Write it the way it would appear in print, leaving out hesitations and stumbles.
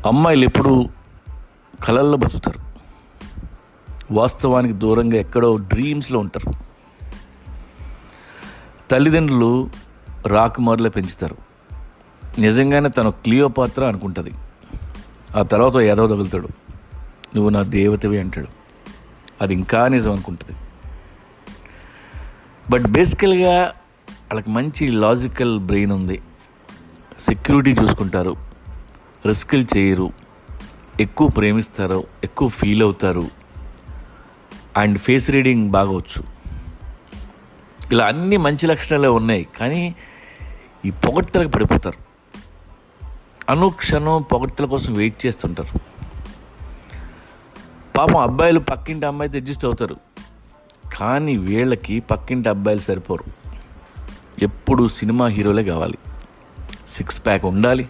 అమ్మాయిలు ఎప్పుడు కలల్లో బతుకుతారు, వాస్తవానికి దూరంగా ఎక్కడో డ్రీమ్స్లో ఉంటారు. తల్లిదండ్రులు రాకుమారులే పెంచుతారు. నిజంగానే తను క్లియోపాత్ర అనుకుంటుంది. ఆ తర్వాత ఏదో తగులుతాడు, నువ్వు నా దేవతవి అంటాడు. అది ఇంకా నిజం అనుకుంటుంది. బట్ బేసికల్గా వాళ్ళకి మంచి లాజికల్ బ్రెయిన్ ఉంది, సెక్యూరిటీ చూసుకుంటారు, రిస్కులు చేయరు, ఎక్కువ ప్రేమిస్తారు, ఎక్కువ ఫీల్ అవుతారు, అండ్ ఫేస్ రీడింగ్ బాగా వచ్చు. ఇలా అన్ని మంచి లక్షణాలే ఉన్నాయి. కానీ ఈ పొగడ్తలకు పడిపోతారు. అనుక్షణం పొగడ్తల కోసం వెయిట్ చేస్తుంటారు. పాపం అబ్బాయిలు పక్కింటి అమ్మాయితో అడ్జస్ట్ అవుతారు, కానీ వీళ్ళకి పక్కింటి అబ్బాయిలు సరిపోరు. ఎప్పుడు సినిమా హీరోలే కావాలి. 6 ప్యాక్ ఉండాలి,